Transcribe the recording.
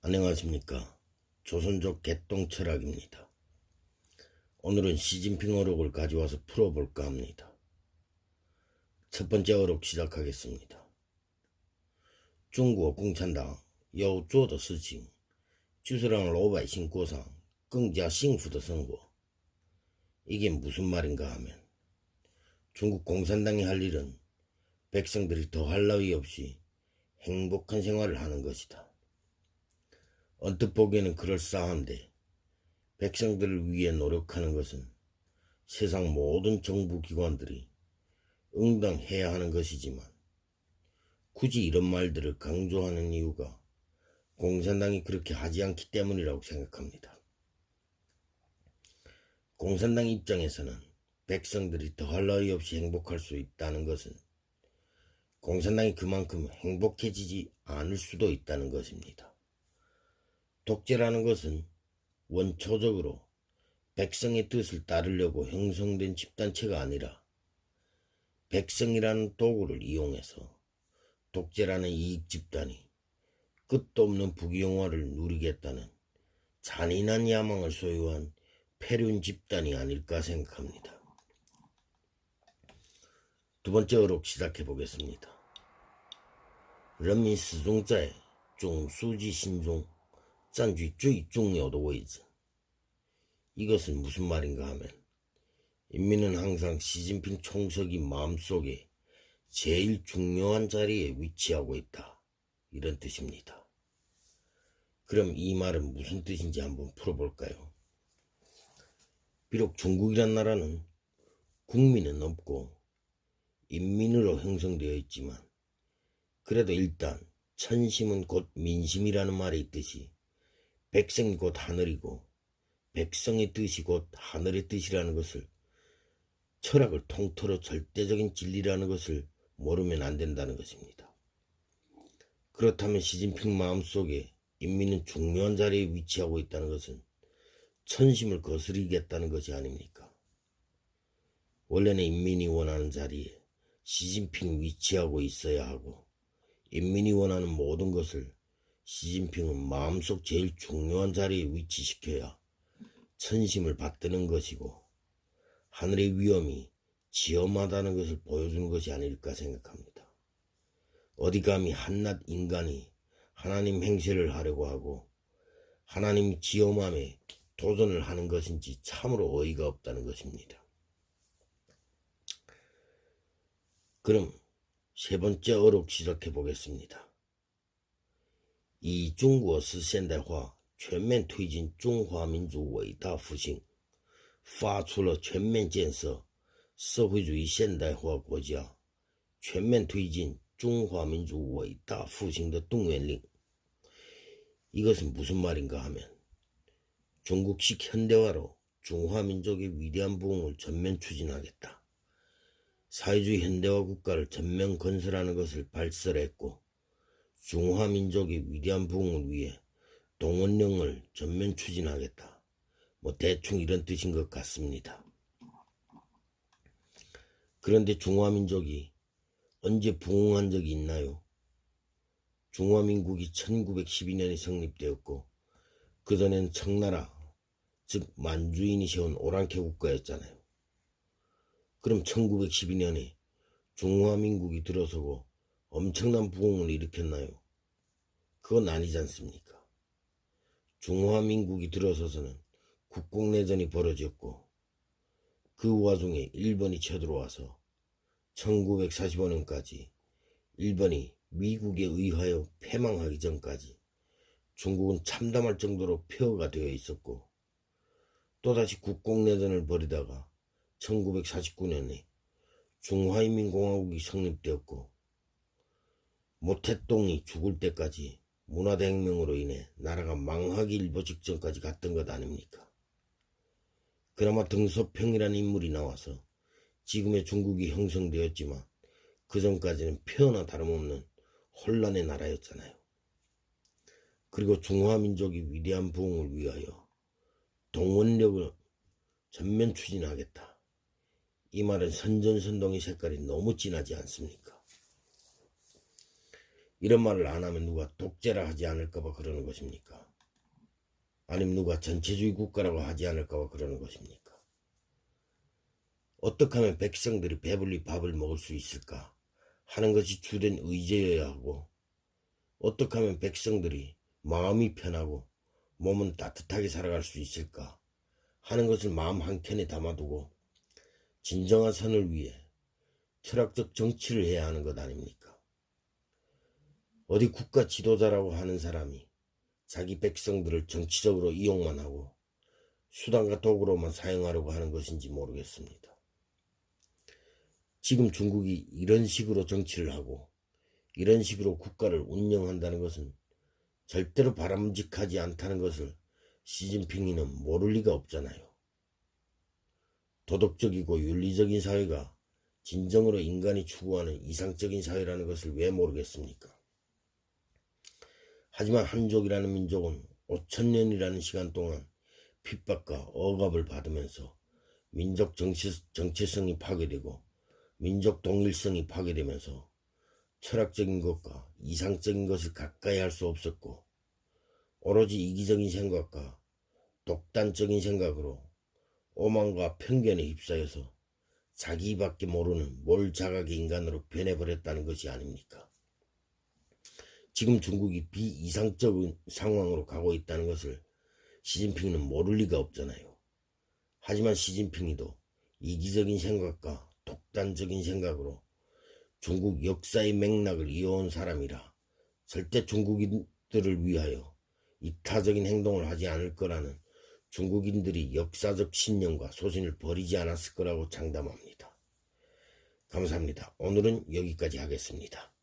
안녕하십니까. 조선족 개똥 철학입니다. 오늘은 시진핑 어록을 가져와서 풀어볼까 합니다. 첫 번째 어록 시작하겠습니다. 중국共产党要做的事情就是让老百姓过上更加幸福的生活. 이게 무슨 말인가 하면 중국 공산당이 할 일은 백성들이 더할 나위 없이 행복한 생활을 하는 것이다. 언뜻 보기에는 그럴싸한데 백성들을 위해 노력하는 것은 세상 모든 정부기관들이 응당해야 하는 것이지만 굳이 이런 말들을 강조하는 이유가 공산당이 그렇게 하지 않기 때문이라고 생각합니다. 공산당 입장에서는 백성들이 더할 나위 없이 행복할 수 있다는 것은 공산당이 그만큼 행복해지지 않을 수도 있다는 것입니다. 독재라는 것은 원초적으로 백성의 뜻을 따르려고 형성된 집단체가 아니라 백성이라는 도구를 이용해서 독재라는 이익 집단이 끝도 없는 부귀영화를 누리겠다는 잔인한 야망을 소유한 패륜 집단이 아닐까 생각합니다. 두 번째 어록 시작해 보겠습니다. 人民始终在总书记心中占据最重要的位置. 이것은 무슨 말인가 하면 인민은 항상 시진핑 총석이 마음속에 제일 중요한 자리에 위치하고 있다. 이런 뜻입니다. 그럼 이 말은 무슨 뜻인지 한번 풀어볼까요? 비록 중국이란 나라는 국민은 없고 인민으로 형성되어 있지만 그래도 일단 천심은 곧 민심이라는 말이 있듯이 백성이 곧 하늘이고 백성의 뜻이 곧 하늘의 뜻이라는 것을, 철학을 통틀어 절대적인 진리라는 것을 모르면 안 된다는 것입니다. 그렇다면 시진핑 마음속에 인민은 중요한 자리에 위치하고 있다는 것은 천심을 거스르겠다는 것이 아닙니까? 원래는 인민이 원하는 자리에 시진핑이 위치하고 있어야 하고 인민이 원하는 모든 것을 시진핑은 마음속 제일 중요한 자리에 위치시켜야 천심을 받드는 것이고 하늘의 위엄이 지엄하다는 것을 보여주는 것이 아닐까 생각합니다. 어디 감히 한낱 인간이 하나님 행세를 하려고 하고 하나님이 지엄함에 도전을 하는 것인지 참으로 어이가 없다는 것입니다. 그럼 세 번째 어록 시작해 보겠습니다. 以中国式现代化全面推进中华民族伟大复兴，发出了全面建设社会主义现代化国家、全面推进中华民族伟大复兴的动员令. 이것은 무슨 말인가 하면 중국식 현대화로 중화민족의 위대한 부흥을 전면 추진하겠다. 사회주의 현대화 국가를 전면 건설하는 것을 발설했고 중화민족의 위대한 부흥을 위해 동원령을 전면 추진하겠다. 대충 이런 뜻인 것 같습니다. 그런데 중화민족이 언제 부흥한 적이 있나요? 중화민국이 1912년에 성립되었고 그전에는 청나라, 즉 만주인이 세운 오랑캐 국가였잖아요. 그럼 1912년에 중화민국이 들어서고 엄청난 부흥을 일으켰나요? 그건 아니지 않습니까? 중화민국이 들어서서는 국공내전이 벌어졌고 그 와중에 일본이 쳐들어와서 1945년까지 일본이 미국에 의하여 패망하기 전까지 중국은 참담할 정도로 폐허가 되어 있었고 또다시 국공내전을 벌이다가 1949년에 중화인민공화국이 성립되었고 모택동이 죽을 때까지 문화대혁명으로 인해 나라가 망하기 일보 직전까지 갔던 것 아닙니까? 그나마 등소평이라는 인물이 나와서 지금의 중국이 형성되었지만 그 전까지는 폐허나 다름없는 혼란의 나라였잖아요. 그리고 중화민족이 위대한 부흥을 위하여 동원력을 전면 추진하겠다. 이 말은 선전선동의 색깔이 너무 진하지 않습니까? 이런 말을 안 하면 누가 독재라 하지 않을까봐 그러는 것입니까? 아니면 누가 전체주의 국가라고 하지 않을까봐 그러는 것입니까? 어떻게 하면 백성들이 배불리 밥을 먹을 수 있을까 하는 것이 주된 의제여야 하고, 어떻게 하면 백성들이 마음이 편하고 몸은 따뜻하게 살아갈 수 있을까 하는 것을 마음 한켠에 담아두고 진정한 선을 위해 철학적 정치를 해야 하는 것 아닙니까? 어디 국가 지도자라고 하는 사람이 자기 백성들을 정치적으로 이용만 하고 수단과 도구로만 사용하려고 하는 것인지 모르겠습니다. 지금 중국이 이런 식으로 정치를 하고 이런 식으로 국가를 운영한다는 것은 절대로 바람직하지 않다는 것을 시진핑이는 모를 리가 없잖아요. 도덕적이고 윤리적인 사회가 진정으로 인간이 추구하는 이상적인 사회라는 것을 왜 모르겠습니까? 하지만 한족이라는 민족은 5,000년이라는 시간 동안 핍박과 억압을 받으면서 민족 정체성이 파괴되고 민족 동일성이 파괴되면서 철학적인 것과 이상적인 것을 가까이 할 수 없었고, 오로지 이기적인 생각과 독단적인 생각으로 오만과 편견에 휩싸여서 자기밖에 모르는 몰자각의 인간으로 변해버렸다는 것이 아닙니까? 지금 중국이 비이상적인 상황으로 가고 있다는 것을 시진핑은 모를 리가 없잖아요. 하지만 시진핑이도 이기적인 생각과 독단적인 생각으로 중국 역사의 맥락을 이어온 사람이라 절대 중국인들을 위하여 이타적인 행동을 하지 않을 거라는 중국인들이 역사적 신념과 소신을 버리지 않았을 거라고 장담합니다. 감사합니다. 오늘은 여기까지 하겠습니다.